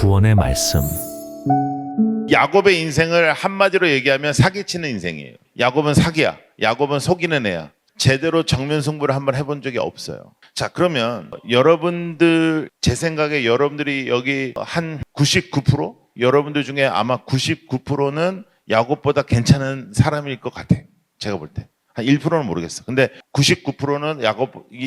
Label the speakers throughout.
Speaker 1: 구원의 말씀.
Speaker 2: 야곱의 인생을 한마디로 얘기하면 사기치는 인생이에요. 야곱은 사기야. 야곱은 속이는 애야. 제대로 정면 승부를 한번 해본 적이 없어요. 자, 그러면 여러분들, 제 생각에 여러분들이 여기 한 99%? 여러분들 중에 아마 99%는 야곱보다 괜찮은 사람일 것 같아요. 제가 볼 때. 한 1%는 모르겠어. 근데 99%는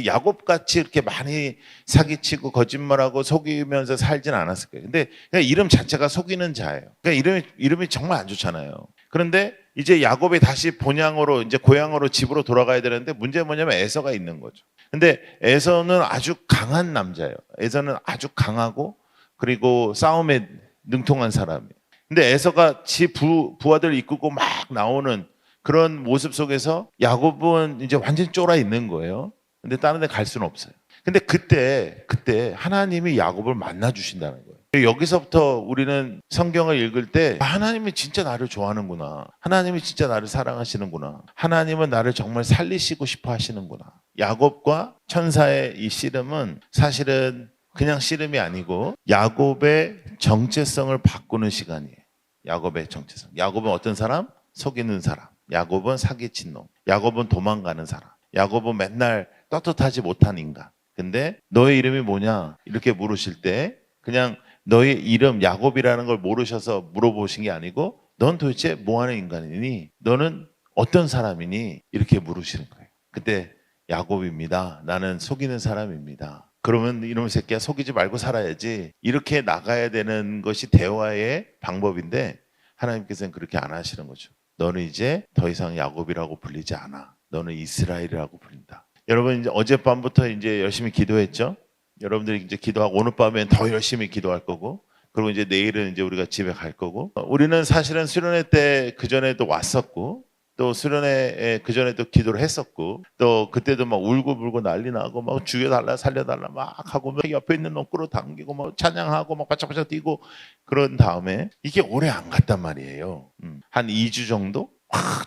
Speaker 2: 야곱같이 이렇게 많이 사기치고 거짓말하고 속이면서 살진 않았을 거예요. 근데 그냥 이름 자체가 속이는 자예요. 그러니까 이름이 정말 안 좋잖아요. 그런데 이제 야곱이 다시 본향으로, 이제 고향으로, 집으로 돌아가야 되는데 문제는 뭐냐면 에서가 있는 거죠. 근데 에서는 아주 강한 남자예요. 에서는 아주 강하고 그리고 싸움에 능통한 사람이에요. 근데 에서가 지 부하들 이끌고 막 나오는 그런 모습 속에서 야곱은 이제 완전 쫄아 있는 거예요. 근데 다른 데 갈 수는 없어요. 근데 그때 하나님이 야곱을 만나 주신다는 거예요. 여기서부터 우리는 성경을 읽을 때 하나님이 진짜 나를 좋아하는구나. 하나님이 진짜 나를 사랑하시는구나. 하나님은 나를 정말 살리시고 싶어 하시는구나. 야곱과 천사의 이 씨름은 사실은 그냥 씨름이 아니고 야곱의 정체성을 바꾸는 시간이에요. 야곱의 정체성. 야곱은 어떤 사람? 속이는 사람. 야곱은 사기친 놈. 야곱은 도망가는 사람. 야곱은 맨날 떳떳하지 못한 인간. 근데 너의 이름이 뭐냐? 이렇게 물으실 때 그냥 너의 이름 야곱이라는 걸 모르셔서 물어보신 게 아니고 넌 도대체 뭐하는 인간이니? 너는 어떤 사람이니? 이렇게 물으시는 거예요. 그때 야곱입니다. 나는 속이는 사람입니다. 그러면 이놈의 새끼야 속이지 말고 살아야지. 이렇게 나가야 되는 것이 대화의 방법인데 하나님께서는 그렇게 안 하시는 거죠. 너는 이제 더 이상 야곱이라고 불리지 않아. 너는 이스라엘이라고 부른다. 여러분 이제 어젯밤부터 이제 열심히 기도했죠? 여러분들이 이제 기도하고 오늘 밤엔 더 열심히 기도할 거고 그리고 이제 내일은 이제 우리가 집에 갈 거고 우리는 사실은 수련회 때 그전에도 왔었고 또 수련회 그전에도 기도를 했었고 또 그때도 막 울고불고 난리 나고 막 죽여달라 살려달라 막 하고 막 옆에 있는 놈 끌어당기고 막 찬양하고 막 바짝바짝 뛰고 그런 다음에 이게 오래 안 갔단 말이에요. 한 2주 정도?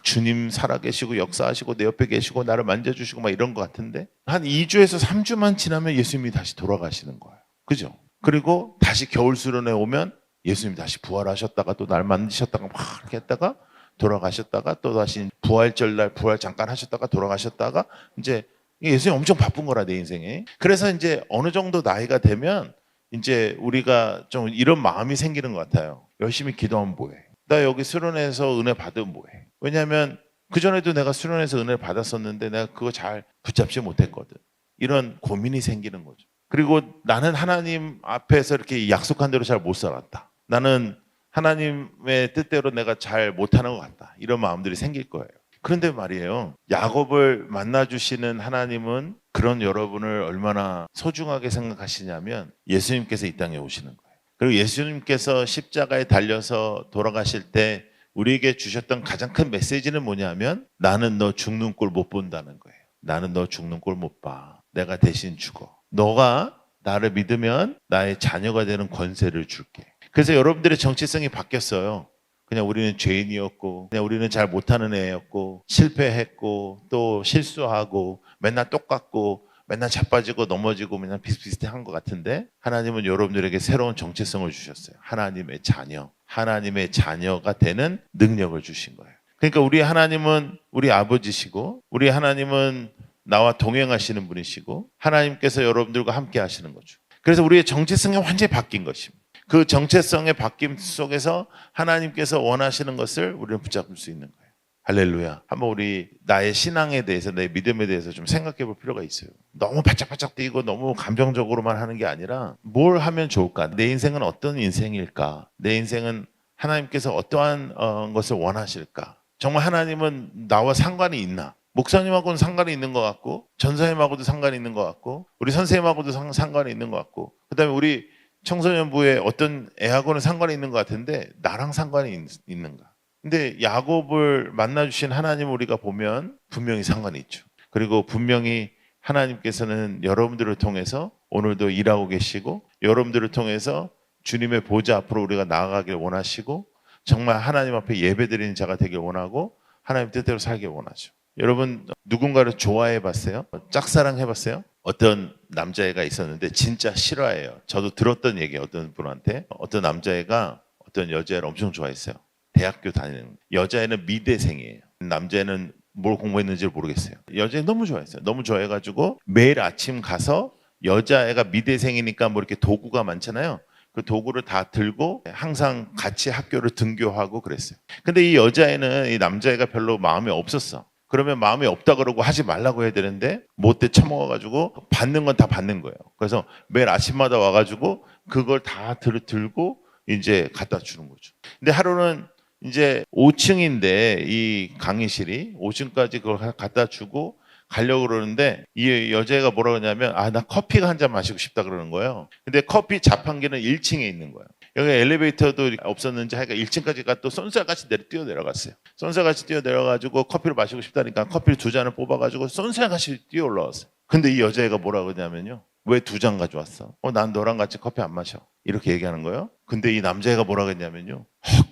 Speaker 2: 주님 살아계시고 역사하시고 내 옆에 계시고 나를 만져주시고 막 이런 것 같은데 한 2주에서 3주만 지나면 예수님이 다시 돌아가시는 거예요. 그죠? 그리고 다시 겨울 수련회 오면 예수님이 다시 부활하셨다가 또 날 만지셨다가 막 이렇게 했다가 돌아가셨다가 또 다시 부활절 날 부활 잠깐 하셨다가 돌아가셨다가 이제 예수님 엄청 바쁜 거라 내 인생에. 그래서 이제 어느 정도 나이가 되면 이제 우리가 좀 이런 마음이 생기는 것 같아요. 열심히 기도하면 뭐해? 나 여기 수련회에서 은혜 받으면 뭐해? 왜냐하면 그전에도 내가 수련회에서 은혜를 받았었는데 내가 그거 잘 붙잡지 못했거든. 이런 고민이 생기는 거죠. 그리고 나는 하나님 앞에서 이렇게 약속한 대로 잘 못 살았다. 나는 하나님의 뜻대로 내가 잘 못하는 것 같다. 이런 마음들이 생길 거예요. 그런데 말이에요. 야곱을 만나주시는 하나님은 그런 여러분을 얼마나 소중하게 생각하시냐면 예수님께서 이 땅에 오시는 거예요. 그리고 예수님께서 십자가에 달려서 돌아가실 때 우리에게 주셨던 가장 큰 메시지는 뭐냐면 나는 너 죽는 꼴 못 본다는 거예요. 나는 너 죽는 꼴 못 봐. 내가 대신 죽어. 너가 나를 믿으면 나의 자녀가 되는 권세를 줄게. 그래서 여러분들의 정체성이 바뀌었어요. 그냥 우리는 죄인이었고 그냥 우리는 잘 못하는 애였고 실패했고 또 실수하고 맨날 똑같고 맨날 자빠지고 넘어지고 맨날 비슷비슷한 것 같은데 하나님은 여러분들에게 새로운 정체성을 주셨어요. 하나님의 자녀, 하나님의 자녀가 되는 능력을 주신 거예요. 그러니까 우리 하나님은 우리 아버지시고 우리 하나님은 나와 동행하시는 분이시고 하나님께서 여러분들과 함께 하시는 거죠. 그래서 우리의 정체성이 완전히 바뀐 것입니다. 그 정체성의 바뀜 속에서 하나님께서 원하시는 것을 우리는 붙잡을 수 있는 거예요. 할렐루야. 한번 우리 나의 신앙에 대해서 내 믿음에 대해서 좀 생각해 볼 필요가 있어요. 너무 바짝바짝 뛰고 너무 감정적으로만 하는 게 아니라 뭘 하면 좋을까? 내 인생은 어떤 인생일까? 내 인생은 하나님께서 어떠한 것을 원하실까? 정말 하나님은 나와 상관이 있나? 목사님하고는 상관이 있는 것 같고 전사님하고도 상관이 있는 것 같고 우리 선생님하고도 상관이 있는 것 같고 그다음에 우리 청소년부에 어떤 애하고는 상관이 있는 것 같은데 나랑 상관이 있는가? 근데 야곱을 만나주신 하나님을 우리가 보면 분명히 상관이 있죠. 그리고 분명히 하나님께서는 여러분들을 통해서 오늘도 일하고 계시고 여러분들을 통해서 주님의 보좌 앞으로 우리가 나아가길 원하시고 정말 하나님 앞에 예배드리는 자가 되길 원하고 하나님 뜻대로 살길 원하죠. 여러분 누군가를 좋아해 봤어요? 짝사랑 해봤어요? 어떤 남자애가 있었는데 진짜 실화예요. 저도 들었던 얘기예요. 어떤 분한테 어떤 남자애가 어떤 여자애를 엄청 좋아했어요. 대학교 다니는 여자애는 미대생이에요. 남자애는 뭘 공부했는지 모르겠어요. 여자애 너무 좋아했어요. 너무 좋아해가지고 매일 아침 가서 여자애가 미대생이니까 뭐 이렇게 도구가 많잖아요. 그 도구를 다 들고 항상 같이 학교를 등교하고 그랬어요. 근데 이 여자애는 이 남자애가 별로 마음이 없었어. 그러면 마음이 없다 그러고 하지 말라고 해야 되는데 못돼 처먹어가지고 받는 건 다 받는 거예요. 그래서 매일 아침마다 와가지고 그걸 다 들고 이제 갖다 주는 거죠. 근데 하루는 이제 5층인데 이 강의실이 5층까지 그걸 갖다 주고 가려고 그러는데 이 여자애가 뭐라고 하냐면 나 커피가 한 잔 마시고 싶다 그러는 거예요. 근데 커피 자판기는 1층에 있는 거예요. 여기 엘리베이터도 없었는지 하니까 1층까지 가 또 쏜살같이 뛰어 내려갔어요. 쏜살같이 뛰어 내려가지고 커피를 마시고 싶다니까 커피를 2잔을 뽑아가지고 쏜살같이 뛰어 올라왔어요. 근데 이 여자애가 뭐라고 하냐면요. 왜 2잔 가져왔어? 난 너랑 같이 커피 안 마셔. 이렇게 얘기하는 거예요. 근데 이 남자애가 뭐라고 했냐면요.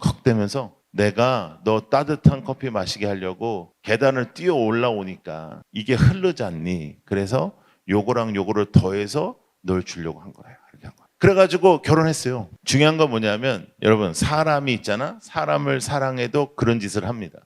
Speaker 2: 헉헉대면서 내가 너 따뜻한 커피 마시게 하려고 계단을 뛰어 올라오니까 이게 흐르잖니. 그래서 요거랑 요거를 더해서 널 주려고 한 거야. 이렇게 한 거야. 그래가지고 결혼했어요. 중요한 건 뭐냐면 여러분 사람이 있잖아. 사람을 사랑해도 그런 짓을 합니다.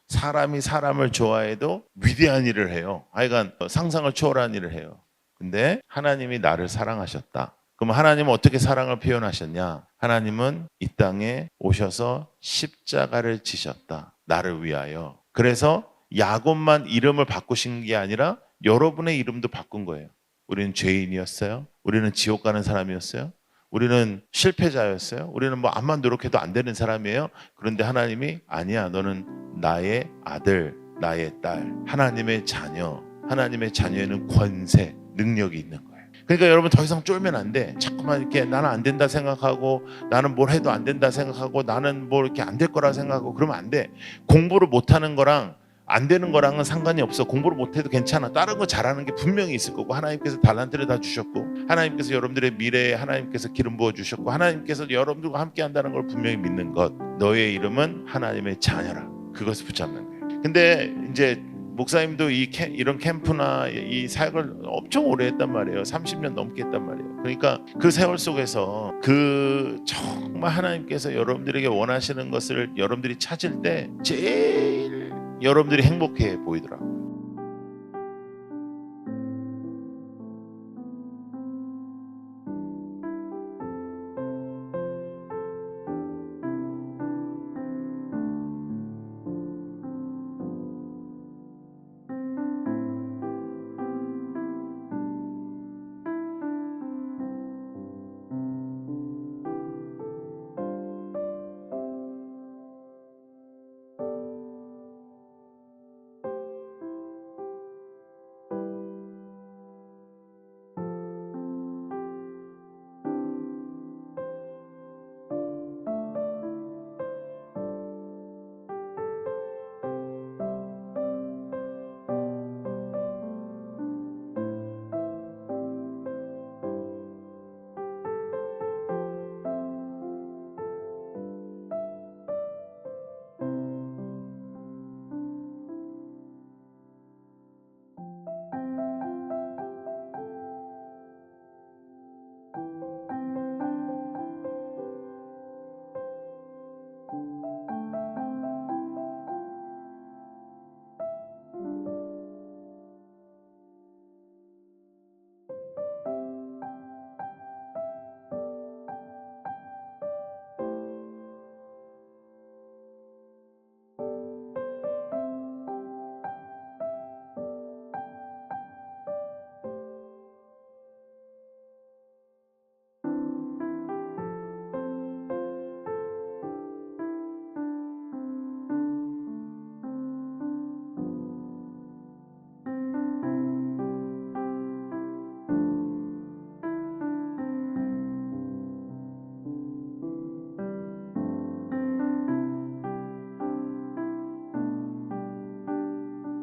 Speaker 2: 사람이 사람을 좋아해도 위대한 일을 해요. 하여간 상상을 초월한 일을 해요. 근데 하나님이 나를 사랑하셨다. 그럼 하나님은 어떻게 사랑을 표현하셨냐? 하나님은 이 땅에 오셔서 십자가를 지셨다. 나를 위하여. 그래서 야곱만 이름을 바꾸신 게 아니라 여러분의 이름도 바꾼 거예요. 우리는 죄인이었어요. 우리는 지옥 가는 사람이었어요. 우리는 실패자였어요. 우리는 뭐 암만 노력해도 안 되는 사람이에요. 그런데 하나님이 아니야. 너는 나의 아들, 나의 딸, 하나님의 자녀. 하나님의 자녀에는 권세, 능력이 있는 거예요. 그러니까 여러분 더 이상 쫄면 안 돼. 자꾸만 이렇게 나는 안 된다 생각하고 나는 뭘 해도 안 된다 생각하고 나는 뭐 이렇게 안 될 거라 생각하고 그러면 안 돼. 공부를 못하는 거랑 안 되는 거랑은 상관이 없어. 공부를 못해도 괜찮아. 다른 거 잘하는 게 분명히 있을 거고 하나님께서 달란트를 다 주셨고 하나님께서 여러분들의 미래에 하나님께서 기름 부어 주셨고 하나님께서 여러분들과 함께 한다는 걸 분명히 믿는 것. 너의 이름은 하나님의 자녀라. 그것을 붙잡는 거예요. 근데 이제 목사님도 이런 캠프나 이 사역을 엄청 오래 했단 말이에요. 30년 넘게 했단 말이에요. 그러니까 그 세월 속에서 그 정말 하나님께서 여러분들에게 원하시는 것을 여러분들이 찾을 때 제일 여러분들이 행복해 보이더라고요.